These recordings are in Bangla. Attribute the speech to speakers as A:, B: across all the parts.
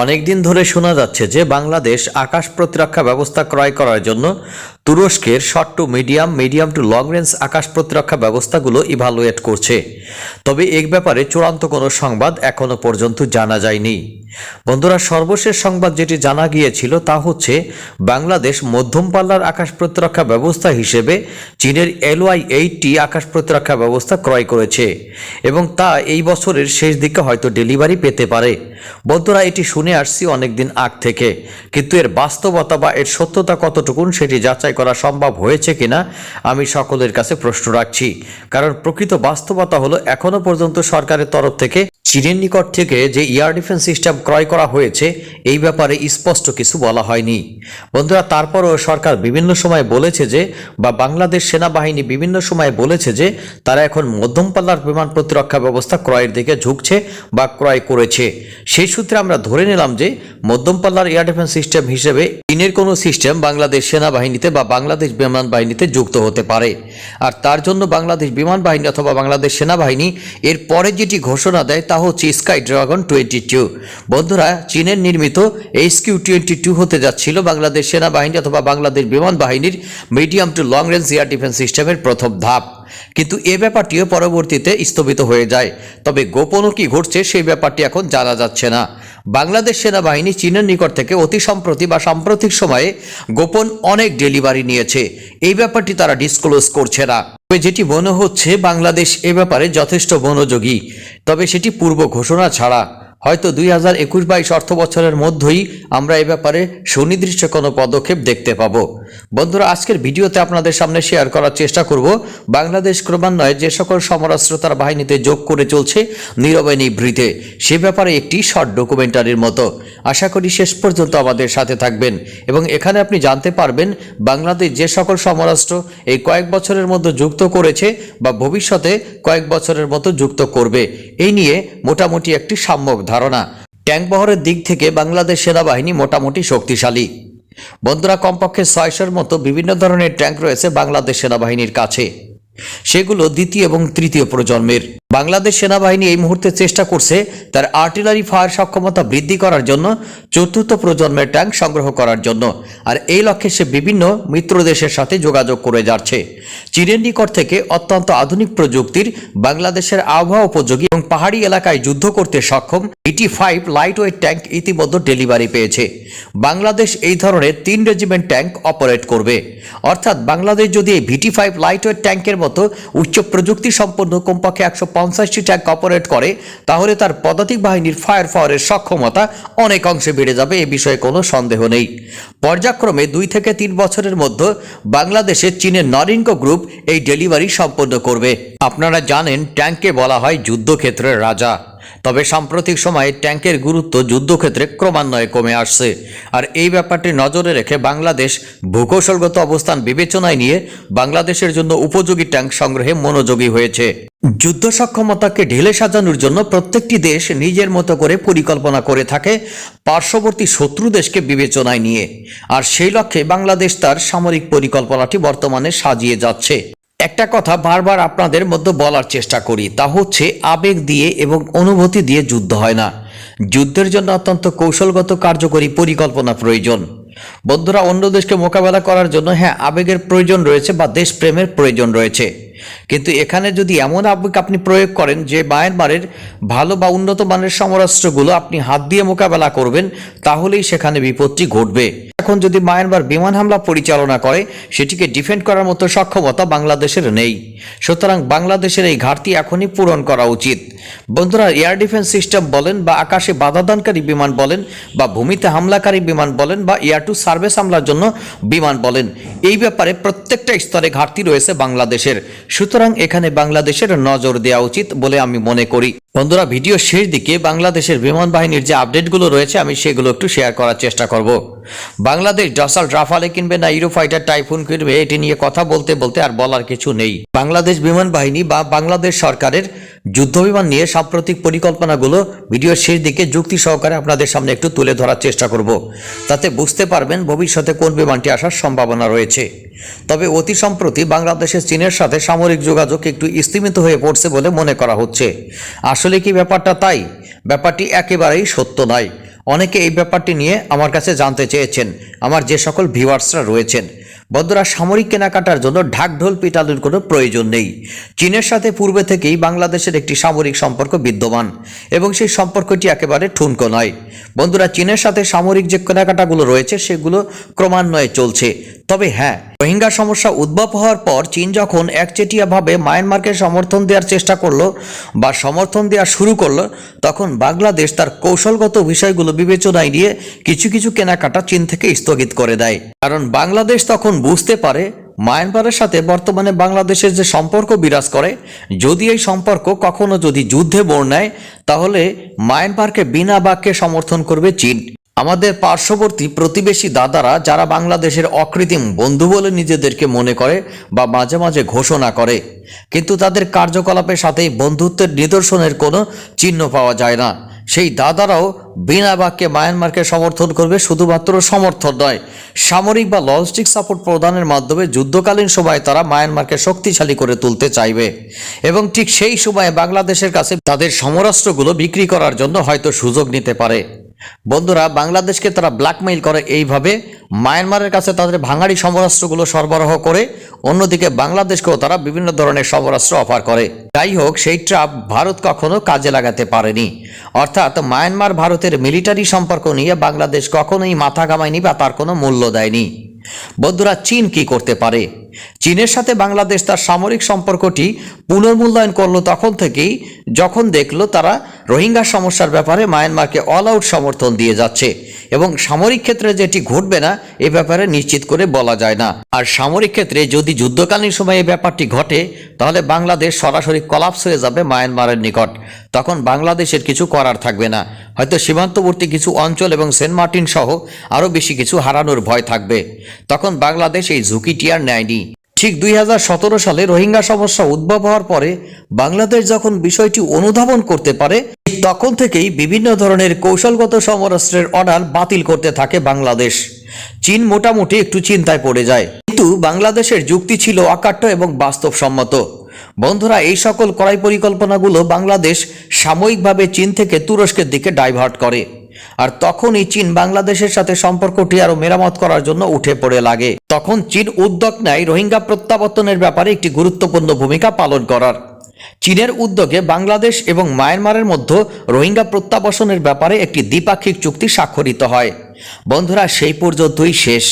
A: অনেকদিন ধরে শোনা যাচ্ছে যে বাংলাদেশ আকাশ প্রতিরক্ষা ব্যবস্থা ক্রয় করার জন্য তুরস্কের short to medium to long range আকাশ প্রতিরক্ষা ব্যবস্থাগুলো ইভালুয়েট করছে। তবে এই ব্যাপারে চূড়ান্ত কোনো সংবাদ এখনো পর্যন্ত জানা যায়নি। বন্ধুরা, সর্বশেষ সংবাদ যেটি জানা গিয়েছিল তা হচ্ছে বাংলাদেশ মধ্যম পাল্লার আকাশ প্রতিরক্ষা ব্যবস্থা হিসেবে চীনের LY-8T আকাশ প্রতিরক্ষা ব্যবস্থা ক্রয় করেছে এবং তা এই বছরের শেষ দিকে হয়তো ডেলিভারি পেতে পারে। বন্ধুরা, এটি শুনে আসছি অনেকদিন আগ থেকে, কিন্তু এর বাস্তবতা বা এর সত্যতা কতটুকুন সেটি যাচাই করা সম্ভব হয়েছে কিনা আমি সকলের কাছে প্রশ্ন রাখছি। কারণ প্রকৃত বাস্তবতা হলো এখনো পর্যন্ত সরকারের তরফ থেকে চীনের নিকট থেকে যে এয়ার ডিফেন্স সিস্টেম ক্রয় করা হয়েছে এই ব্যাপারে স্পষ্ট কিছু বলা হয়নি। বন্ধুরা, তারপরও সরকার বিভিন্ন সময় বলেছে যে, বা বাংলাদেশ সেনাবাহিনী বিভিন্ন সময় বলেছে যে তারা এখন মধ্যম পাল্লার বিমান প্রতিরক্ষা ব্যবস্থা ক্রয়ের দিকে ঝুঁকছে বা ক্রয় করেছে। সেই সূত্রে আমরা ধরে নিলাম যে মধ্যম পাল্লার এয়ার ডিফেন্স সিস্টেম হিসেবে চীনের কোনো সিস্টেম বাংলাদেশ সেনাবাহিনীতে বা বাংলাদেশ বিমান বাহিনীতে যুক্ত হতে পারে। আর তার জন্য বাংলাদেশ বিমান বাহিনী অথবা বাংলাদেশ সেনাবাহিনী এর পরে যেটি ঘোষণা দেয় তা হচ্ছে স্কাই ড্রাগন 22। বন্ধুরা, চীনের নির্মিত HQ-22 হতে যাচ্ছিল বাংলাদেশ সেনাবাহিনী অথবা বাংলাদেশ বিমান বাহিনীর medium to long range air defence সিস্টেমের প্রথম ধাপ। কিন্তু এ ব্যাপারটিও পরবর্তীতে স্থগিত হয়ে যায়। তবে গোপনও কি ঘটছে সেই ব্যাপারটি এখন জানা যাচ্ছে না। বাংলাদেশ সেনাবাহিনী চীনের নিকট থেকে অতি সম্প্রতি বা সাম্প্রতিক সময়ে গোপন অনেক ডেলিভারি নিয়েছে, এই ব্যাপারটি তারা ডিসক্লোজ করছে না। তবে যেটি মনে হচ্ছে বাংলাদেশ এ ব্যাপারে যথেষ্ট মনোযোগী, তবে সেটি পূর্ব ঘোষণা ছাড়া। হয়তো 2021-22 অর্থ বছরের মধ্যেই আমরা এ ব্যাপারে সুনির্দিষ্ট কোনো পদক্ষেপ দেখতে পাবো। বন্ধুরা, আজকের ভিডিওতে আপনাদের সামনে শেয়ার করার চেষ্টা করব বাংলাদেশ ক্রমান্বয়ে যে সকল সমরাস্ত্র তার বাহিনীতে যোগ করে চলছে নীরবে নিভৃতে, সে ব্যাপারে একটি শর্ট ডকুমেন্টারির মতো। আশা করি শেষ পর্যন্ত আমাদের সাথে থাকবেন এবং এখানে আপনি জানতে পারবেন বাংলাদেশ যে সকল সমরাস্ত্র এই কয়েক বছরের মধ্যে যুক্ত করেছে বা ভবিষ্যতে কয়েক বছরের মতো যুক্ত করবে, এই নিয়ে মোটামুটি একটি সাম্যক ধারণা। ট্যাঙ্ক বহরের দিক থেকে বাংলাদেশ সেনাবাহিনী মোটামুটি শক্তিশালী। বন্ধুরা, কমপক্ষে 600-র মতো বিভিন্ন ধরনের ট্যাঙ্ক রয়েছে বাংলাদেশ সেনাবাহিনীর কাছে। সেগুলো দ্বিতীয় এবং তৃতীয় প্রজন্মের। বাংলাদেশ সেনাবাহিনী এই মুহূর্তে চেষ্টা করছে তার আর্টিলারি ফায়ার সক্ষমতা বৃদ্ধি করার জন্য চতুর্থ প্রজন্মের ট্যাঙ্ক সংগ্রহ করার জন্য। আর এই লক্ষ্যে সে বিভিন্ন মিত্র দেশের সাথে যোগাযোগ করে যাচ্ছে। চীনের নিকট থেকে অত্যন্ত আধুনিক প্রযুক্তির বাংলাদেশের আবহাওয়া উপযোগী এবং পাহাড়ি এলাকায় যুদ্ধ করতে সক্ষম VT-5 লাইট ওয়েট ট্যাঙ্ক ইতিমধ্যে ডেলিভারি পেয়েছে। বাংলাদেশ এই ধরনের 3 রেজিমেন্ট ট্যাঙ্ক অপারেট করবে। অর্থাৎ বাংলাদেশ যদি এই VT-5 লাইট ওয়েট ট্যাঙ্কের মতো উচ্চ প্রযুক্তি সম্পন্ন কমপক্ষে 150টি ট্যাঙ্ক অপারেট করে, তাহলে তার পদাতিক বাহিনীর ফায়ার পাওয়ারের সক্ষমতা অনেক অংশে বেড়ে যাবে, এ বিষয়ে কোনো সন্দেহ নেই। পর্যায়ক্রমে 2 থেকে 3 বছরের মধ্যে বাংলাদেশের চীনের নরিনকো গ্রুপ এই ডেলিভারি সম্পন্ন করবে। আপনারা জানেন ট্যাঙ্ককে বলা হয় যুদ্ধক্ষেত্রের রাজা। তবে সাম্প্রতিক সময়ে ট্যাঙ্কের গুরুত্ব যুদ্ধক্ষেত্রে ক্রমান্বয়ে কমে আসছে। আর এই ব্যাপারটি নজরে রেখে বাংলাদেশ ভূকৌশলগত অবস্থান বিবেচনায় নিয়ে বাংলাদেশের জন্য উপযোগী ট্যাঙ্ক সংগ্রহে মনোযোগী হয়েছে। যুদ্ধ সক্ষমতাকে ঢেলে সাজানোর জন্য প্রত্যেকটি দেশ নিজের মতো করে পরিকল্পনা করে থাকে পার্শ্ববর্তী শত্রু দেশকে বিবেচনায় নিয়ে। আর সেই লক্ষ্যে বাংলাদেশ তার সামরিক পরিকল্পনাটি বর্তমানে সাজিয়ে যাচ্ছে। একটা কথা বারবার আপনাদের মধ্যে বলার চেষ্টা করি, তা হচ্ছে আবেগ দিয়ে এবং অনুভূতি দিয়ে যুদ্ধ হয় না। যুদ্ধের জন্য অত্যন্ত কৌশলগত কার্যকরী পরিকল্পনা প্রয়োজন। বন্ধুরা, অন্য দেশকে মোকাবেলা করার জন্য হ্যাঁ আবেগের প্রয়োজন রয়েছে বা দেশপ্রেমের প্রয়োজন রয়েছে, কিন্তু এখানে যদি এমন আবেগ আপনি প্রয়োগ করেন যে মায়ানমারের ভালো বা উন্নত মানের সমরাস্ত্রগুলো আপনি হাত দিয়ে মোকাবেলা করবেন, তাহলেই সেখানে বিপত্তি ঘটবে। এখন যদি মায়ানমার বিমান হামলা পরিচালনা করে, সেটিকে ডিফেন্ড করার মতো সক্ষমতা বাংলাদেশের নেই। সুতরাং বাংলাদেশের এই ঘাটতি এখনই পূরণ করা উচিত। বন্ধুরা, এয়ার ডিফেন্স সিস্টেম বলেন বা আকাশে বাধাদানকারী বিমান বলেন বা ভূমিতে হামলাকারী বিমান বলেন বা এয়ার টু সার্ভিস হামলার জন্য বিমান বলেন, এই ব্যাপারে প্রত্যেকটা স্তরে ঘাটতি রয়েছে বাংলাদেশের। সুতরাং এখানে বাংলাদেশের নজর দেওয়া উচিত বলে আমি মনে করি। বন্ধুরা, ভিডিও শেষ দিকে বাংলাদেশের বিমান বাহিনীর যে আপডেটগুলো রয়েছে আমি সেগুলো একটু শেয়ার করার চেষ্টা করব। বাংলাদেশ ডাসাল্ট রাফালে কিনবে না ইউরোফাইটার টাইফুন কিনবে, এটি নিয়ে কথা বলতে বলতে আর বলার কিছু নেই। বাংলাদেশ বিমান বাহিনী বা বাংলাদেশ সরকারের যুদ্ধবিমান নিয়ে সাম্প্রতিক পরিকল্পনাগুলো ভিডিওর শেষ দিকে যুক্তি সহকারে আপনাদের সামনে একটু তুলে ধরার চেষ্টা করব। তাতে বুঝতে পারবেন ভবিষ্যতে কোন বিমানটি আসার সম্ভাবনা রয়েছে। তবে অতি সম্প্রতি বাংলাদেশের চীনের সাথে সামরিক যোগাযোগ একটু স্তিমিত হয়ে পড়ছে বলে মনে করা হচ্ছে। আসলে কি ব্যাপারটা তাই? ব্যাপারটি একেবারেই সত্য নয়। অনেকে এই ব্যাপারটি নিয়ে আমার কাছে জানতে চেয়েছেন, আমার যে সকল ভিউয়ার্সরা রয়েছেন। বন্ধুরা, সামরিক কেনাকাটার জন্য ঢাকঢোল পিটানোর কোনো প্রয়োজন নেই। চীনের সাথে পূর্বে থেকেই বাংলাদেশের একটি সামরিক সম্পর্ক বিদ্যমান এবং সেই সম্পর্কটি একেবারে ঠুনকো নয়। বন্ধুরা, চীনের সাথে সামরিক যে কেনাকাটাগুলো রয়েছে সেগুলো ক্রমান্বয়ে চলছে। তবে হ্যাঁ, রোহিঙ্গা সমস্যা উদ্ভব হওয়ার পর চীন যখন একচেটিয়াভাবে মায়ানমারকে সমর্থন দেওয়ার চেষ্টা করলো বা সমর্থন দেওয়া শুরু করলো, তখন বাংলাদেশ তার কৌশলগত বিষয়গুলো বিবেচনায় নিয়ে কিছু কিছু কেনাকাটা চীন থেকে স্থগিত করে দেয়। কারণ বাংলাদেশ তখন বুঝতে পারে মায়ানমারের সাথে বর্তমানে বাংলাদেশের যে সম্পর্ক বিরাজ করে, যদি এই সম্পর্ক কখনো যদি যুদ্ধে মোড় নেয়, তাহলে মায়ানমারকে বিনা বাক্যে সমর্থন করবে চীন। আমাদের পার্শ্ববর্তী প্রতিবেশী দাদারা যারা বাংলাদেশের অকৃত্রিম বন্ধু বলে নিজেদেরকে মনে করে বা মাঝে মাঝে ঘোষণা করে, কিন্তু তাদের কার্যকলাপের সাথে বন্ধুত্বের নিদর্শনের কোনো চিহ্ন পাওয়া যায় না, সেই দাদারাও বিনা বাক্যে মায়ানমারকে সমর্থন করবে। শুধুমাত্র সমর্থন নয়, সামরিক বা লজিস্টিক সাপোর্ট প্রদানের মাধ্যমে যুদ্ধকালীন সময়ে তারা মায়ানমারকে শক্তিশালী করে তুলতে চাইবে এবং ঠিক সেই সময়ে বাংলাদেশের কাছে তাদের সমরাস্ত্রগুলো বিক্রি করার জন্য হয়তো সুযোগ নিতে পারে। বন্ধুরা, বাংলাদেশকে তারা ব্ল্যাকমেইল করে এইভাবে মায়ানমারের কাছে তাদের ভাঙাড়ি সমরাস্ত্রগুলো সরবরাহ করে, অন্যদিকে বাংলাদেশকেও তারা বিভিন্ন ধরনের সমরাস্ত্র অফার করে। যাই হোক, সেই ট্রাপ ভারত কখনো কাজে লাগাতে পারেনি। অর্থাৎ মায়ানমার ভারতের মিলিটারি সম্পর্ক নিয়ে বাংলাদেশ কখনোই মাথা ঘামায়নি বা তার কোনো মূল্য দেয়নি। বন্ধুরা, চীন কি করতে পারে? চীনের সাথে বাংলাদেশ তার সামরিক সম্পর্কটি পুনর্মূল্যায়ন করলো তখন থেকেই, যখন দেখলো তারা রোহিঙ্গা সমস্যার ব্যাপারে মায়ানমারকে অল আউট সমর্থন দিয়ে যাচ্ছে এবং সামরিক ক্ষেত্রে যেটি ঘটবে না এ ব্যাপারে নিশ্চিত করে বলা যায় না। আর সামরিক ক্ষেত্রে যদি যুদ্ধকালীন সময়ে এই ব্যাপারটি ঘটে, তাহলে বাংলাদেশ সরাসরি কলাপস হয়ে যাবে মায়ানমারের নিকট। তখন বাংলাদেশের কিছু করার থাকবে না, হয়তো সীমান্তবর্তী কিছু অঞ্চল এবং সেন্ট মার্টিন সহ আরও বেশি কিছু হারানোর ভয় থাকবে। তখন বাংলাদেশ এই ঝুঁকিটি আর নেয়নি। ঠিক 2017 সালে রোহিঙ্গা সমস্যা উদ্ভব হওয়ার পরে বাংলাদেশ যখন বিষয়টি অনুধাবন করতে পারে, তখন থেকেই বিভিন্ন ধরনের কৌশলগত সমরাস্ত্রের অর্ডার বাতিল করতে থাকে বাংলাদেশ। চীন মোটামুটি একটু চিন্তায় পড়ে যায়, কিন্তু বাংলাদেশের যুক্তি ছিল অকাট্য এবং বাস্তবসম্মত। বন্ধুরা, এই সকল ক্রয় পরিকল্পনাগুলো বাংলাদেশ সাময়িকভাবে চীন থেকে তুরস্কের দিকে ডাইভার্ট করে, আর তখনই চীন বাংলাদেশের সাথে সম্পর্কটি আরো মেরামত করার জন্য উঠে পড়ে লাগে। তখন চীন উদ্যোগ নেয় রোহিঙ্গা প্রত্যাবর্তনের ব্যাপারে একটি গুরুত্বপূর্ণ ভূমিকা পালন করার। চীনের উদ্যোগে বাংলাদেশ এবং মায়ানমারের মধ্যে রোহিঙ্গা প্রত্যাবাসনের ব্যাপারে একটি দ্বিপাক্ষিক চুক্তি স্বাক্ষরিত হয়। বন্ধুরা, সেই পর্যন্তই শেষ।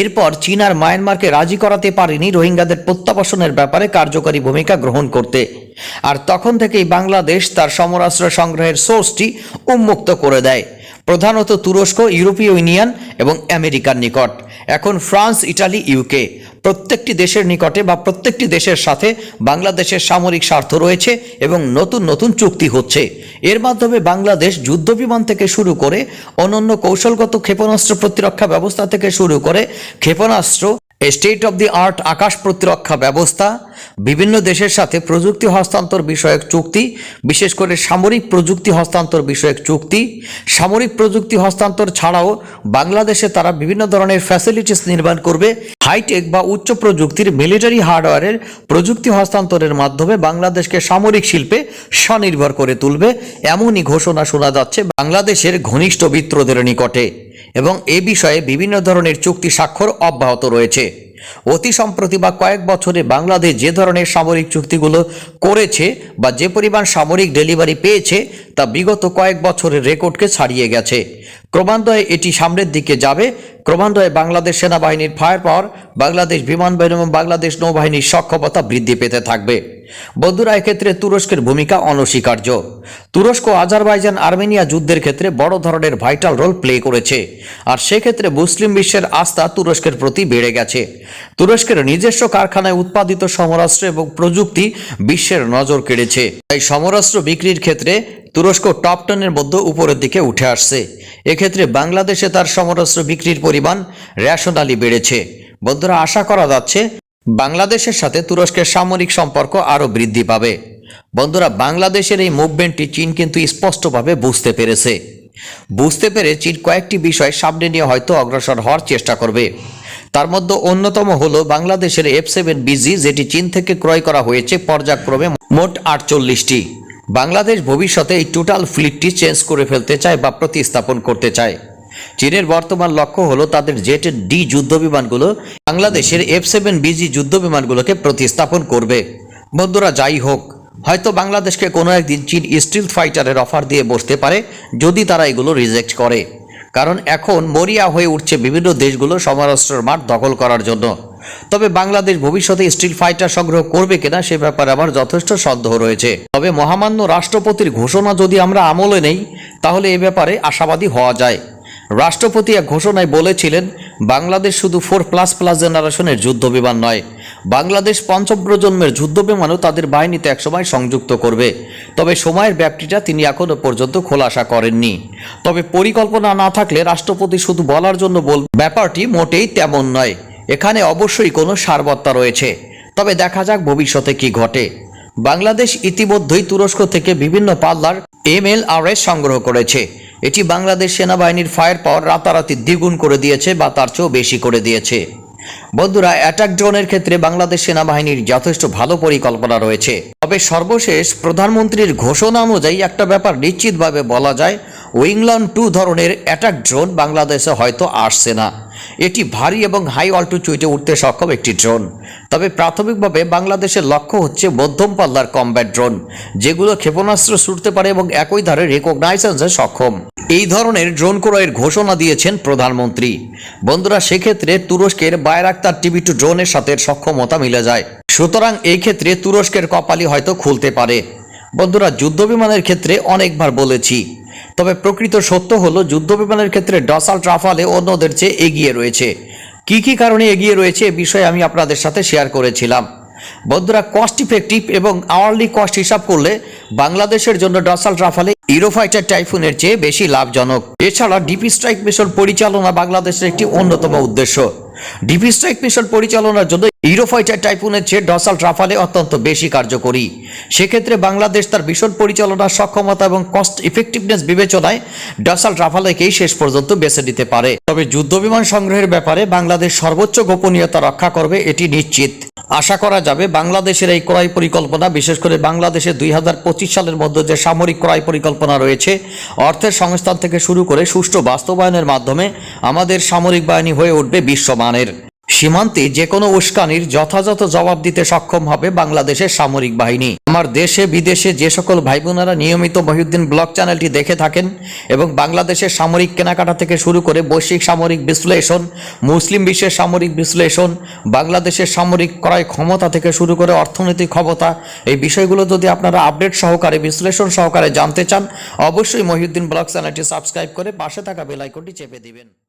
A: এরপর চীন আর মায়ানমারকে রাজি করাতে পারেনি রোহিঙ্গাদের প্রত্যাবাসনের ব্যাপারে কার্যকরী ভূমিকা গ্রহণ করতে, আর তখন থেকেই বাংলাদেশ তার সমরাস্ত্র সংগ্রহের সোর্সটি উন্মুক্ত করে দেয়, প্রধানত তুরস্ক, ইউরোপীয় ইউনিয়ন এবং আমেরিকার নিকট। এখন ফ্রান্স, ইটালি, ইউকে প্রত্যেকটি দেশের নিকটে বা প্রত্যেকটি দেশের সাথে বাংলাদেশের সামরিক স্বার্থ রয়েছে এবং নতুন নতুন চুক্তি হচ্ছে। এর মাধ্যমে বাংলাদেশ যুদ্ধবিমান থেকে শুরু করে অনন্য কৌশলগত ক্ষেপণাস্ত্র প্রতিরক্ষা ব্যবস্থা থেকে শুরু করে ক্ষেপণাস্ত্র, স্টেট অব দি আর্ট আকাশ প্রতিরক্ষা ব্যবস্থা, বিভিন্ন দেশের সাথে প্রযুক্তি হস্তান্তর বিষয়ক চুক্তি, বিশেষ করে সামরিক প্রযুক্তি হস্তান্তর বিষয়ক চুক্তি। সামরিক প্রযুক্তি হস্তান্তর ছাড়াও বাংলাদেশে তারা বিভিন্ন ধরনের ফ্যাসিলিটিস নির্মাণ করবে। হাইটেক বা উচ্চ প্রযুক্তির মিলিটারি হার্ডওয়্যারের প্রযুক্তি হস্তান্তরের মাধ্যমে বাংলাদেশকে সামরিক শিল্পে স্বনির্ভর করে তুলবে, এমনই ঘোষণা শোনা যাচ্ছে বাংলাদেশের ঘনিষ্ঠ মিত্রদের নিকটে, এবং এ বিষয়ে বিভিন্ন ধরনের চুক্তি স্বাক্ষর অব্যাহত রয়েছে। অতি সম্প্রতি বা কয়েক বছরে বাংলাদেশ যে ধরনের সামরিক চুক্তিগুলো করেছে বা যে পরিমাণ সামরিক ডেলিভারি পেয়েছে তা বিগত কয়েক বছরের রেকর্ডকে ছাড়িয়ে গেছে। ক্রমান্বয়ে এটি সামনের দিকে যাবে। ক্রমান্বয়ে বাংলাদেশ সেনাবাহিনীর ফায়ার পাওয়ার, বাংলাদেশ বিমান বাহিনী এবং বাংলাদেশ নৌবাহিনীর সক্ষমতা বৃদ্ধি পেতে থাকবে। বন্ধুরা, এক্ষেত্রে তুরস্কের ভূমিকা অনস্বীকার্য। তুরস্ক আজারবাইজান আর্মেনিয়া যুদ্ধের ক্ষেত্রে বড় ধরনের ভাইটাল রোল প্লে করেছে, আর সেক্ষেত্রে মুসলিম বিশ্বের আস্থা তুরস্কের প্রতি বেড়ে গেছে। তুরস্কের নিজস্ব কারখানায় উৎপাদিত সমরাস্ত্র এবং প্রযুক্তি বিশ্বের নজর কেড়েছে। তাই সমরাস্ত্র বিক্রির ক্ষেত্রে তুরস্ক টপ 10-এর মধ্যে উপরের দিকে উঠে আসছে। এক্ষেত্রে বাংলাদেশে তার সমরাস্ত্র বিক্রির পরিমাণ রেশনালি বেড়েছে। বন্ধুরা, আশা করা যাচ্ছে বাংলাদেশের সাথে তুরস্কের সামরিক সম্পর্ক আরও বৃদ্ধি পাবে। বন্ধুরা, বাংলাদেশের এই মুভমেন্টটি চীন কিন্তু স্পষ্টভাবে বুঝতে পেরে চীন কয়েকটি বিষয় সামনে নিয়ে হয়তো অগ্রসর হওয়ার চেষ্টা করবে। তার মধ্যে অন্যতম হলো বাংলাদেশের F7BG, যেটি চীন থেকে ক্রয় করা হয়েছে পর্যায়ক্রমে মোট 48টি। বাংলাদেশ ভবিষ্যতে এই টোটাল ফ্লিটটি চেঞ্জ করে ফেলতে চায় বা প্রতিস্থাপন করতে চায়। চীনের বর্তমান লক্ষ্য হলো তাদের জেট ডি যুদ্ধ বিমানগুলো বাংলাদেশের F7BG যুদ্ধ বিমানগুলোকে প্রতিস্থাপন করবে। বন্ধুরা, যাই হোক, হয়তো বাংলাদেশকে কোনো একদিন চীন স্টিল ফাইটারের অফার দিয়ে বসতে পারে যদি তারা এগুলো রিজেক্ট করে, কারণ এখন মরিয়া হয়ে উঠছে বিভিন্ন দেশগুলো সমরাস্ত্রের মাঠ দখল করার জন্য। তবে বাংলাদেশ ভবিষ্যতে স্টিল ফাইটার সংগ্রহ করবে কিনা সে ব্যাপারে আমার যথেষ্ট সন্দেহ রয়েছে। তবে মহামান্য রাষ্ট্রপতির ঘোষণা যদি আমরা আমলে নেই তাহলে এ ব্যাপারে আশাবাদী হওয়া যায়। রাষ্ট্রপতি এক ঘোষণায় বলেছিলেন, বাংলাদেশ শুধু 4++ জেনারেশনের যুদ্ধ বিমান নয়, বাংলাদেশ পঞ্চম প্রজন্মের যুদ্ধ বিমানও তাদের বাহিনীতে একসময় সংযুক্ত করবে। তবে সময়ের ব্যাপ্তিটা তিনি এখনো পর্যন্ত খোলাসা করেননি। তবে পরিকল্পনা না থাকলে রাষ্ট্রপতি শুধু বলার জন্য ব্যাপারটি মোটেই তেমন নয়। এখানে অবশ্যই কোনো সারবত্তা রয়েছে। তবে দেখা যাক ভবিষ্যতে কি ঘটে। বাংলাদেশ ইতিমধ্যেই তুরস্ক থেকে বিভিন্ন পাল্লার MLRS সংগ্রহ করেছে। এটি বাংলাদেশ সেনাবাহিনীর ফায়ার পাওয়ার রাতারাতি দ্বিগুণ করে দিয়েছে বা তার চেয়েও বেশি করে দিয়েছে। বন্ধুরা, অ্যাটাক ড্রোনের ক্ষেত্রে বাংলাদেশ সেনাবাহিনীর যথেষ্ট ভালো পরিকল্পনা রয়েছে। তবে সর্বশেষ প্রধানমন্ত্রীর ঘোষণা অনুযায়ী একটা ব্যাপার নিশ্চিতভাবে বলা যায়, উইংলন 2 ধরনের অ্যাটাক ড্রোন বাংলাদেশে হয়তো আসছে না। এটি ভারী এবং হাই অল্টিটিউডে উঠতে সক্ষম একটি ড্রোন। তবে প্রাথমিকভাবে বাংলাদেশের লক্ষ্য হচ্ছে মধ্যম পাল্লার কমব্যাট ড্রোন, যেগুলো ক্ষেপণাস্ত্র ছুটতে পারে এবং একই ধারে রেকগনাইজেশনে সক্ষম। এই ধরনের ড্রোন ক্রয়ের ঘোষণা দিয়েছেন প্রধানমন্ত্রী। বন্ধুরা, সেক্ষেত্রে তুরস্কের বায়রাক্তার TB2 ড্রোনের সাথে সক্ষমতা মিলে যায়। সুতরাং এই ক্ষেত্রে তুরস্কের কপালই হয়তো খুলতে পারে। বন্ধুরা, যুদ্ধবিমানের ক্ষেত্রে অনেকবার বলেছি, তবে প্রকৃত সত্য হলো যুদ্ধবিমানের ক্ষেত্রে ডসাল্ট রাফালে অন্যদের চেয়ে এগিয়ে রয়েছে। কি কি কারণে এগিয়ে রয়েছে এ বিষয়ে আমি আপনাদের সাথে শেয়ার করেছিলাম। বন্ধুরা, কস্ট ইফেক্টিভ এবং আওয়ারলি কস্ট হিসাব করলে বাংলাদেশের জন্য ডসাল্ট রাফালে ইউরোফাইটার টাইফুনের চেয়ে বেশি লাভজনক। এছাড়া ডিপি স্ট্রাইক মিশন পরিচালনা বাংলাদেশের একটি অন্যতম উদ্দেশ্য। ডিপি স্ট্রাইক মিশন পরিচালনার জন্য ইউরোফাইটার টাইফুনের চেয়ে ডসাল্ট রাফালে অত্যন্ত বেশি কার্যকরী। সেক্ষেত্রে বাংলাদেশ তার মিশন পরিচালনার সক্ষমতা এবং কস্ট ইফেক্টিভনেস বিবেচনায় ডসাল্ট রাফালেকেই শেষ পর্যন্ত বেছে নিতে পারে। তবে যুদ্ধবিমান সংগ্রহের ব্যাপারে বাংলাদেশ সর্বোচ্চ গোপনীয়তা রক্ষা করবে এটি নিশ্চিত। আশা করা যাবে বাংলাদেশের এই ক্রয় পরিকল্পনা, বিশেষ করে বাংলাদেশের 2025 সালের মধ্যে যে সামরিক ক্রয় পরিকল্পনা রয়েছে, অর্থের সংস্থান থেকে শুরু করে সুষ্ঠু বাস্তবায়নের মাধ্যমে আমাদের সামরিক বাহিনী হয়ে উঠবে বিশ্বমানের। সীমান্তে যে কোনো উস্কানির যথাযথ জবাব দিতে সক্ষম হবে বাংলাদেশের সামরিক বাহিনী। আমার দেশে বিদেশে যে সকল ভাই বোনেরা নিয়মিত মহিউদ্দিন ব্লগ চ্যানেলটি দেখে থাকেন এবং বাংলাদেশের সামরিক কেনাকাটা থেকে শুরু করে বৈশ্বিক সামরিক বিশ্লেষণ, মুসলিম বিশ্বের সামরিক বিশ্লেষণ, বাংলাদেশের সামরিক ক্রয় ক্ষমতা থেকে শুরু করে অর্থনৈতিক ক্ষমতা, এই বিষয়গুলো যদি আপনারা আপডেট সহকারে বিশ্লেষণ সহকারে জানতে চান, অবশ্যই মহিউদ্দিন ব্লগ চ্যানেলটি সাবস্ক্রাইব করে পাশে থাকা বেল আইকনটি চেপে দিবেন।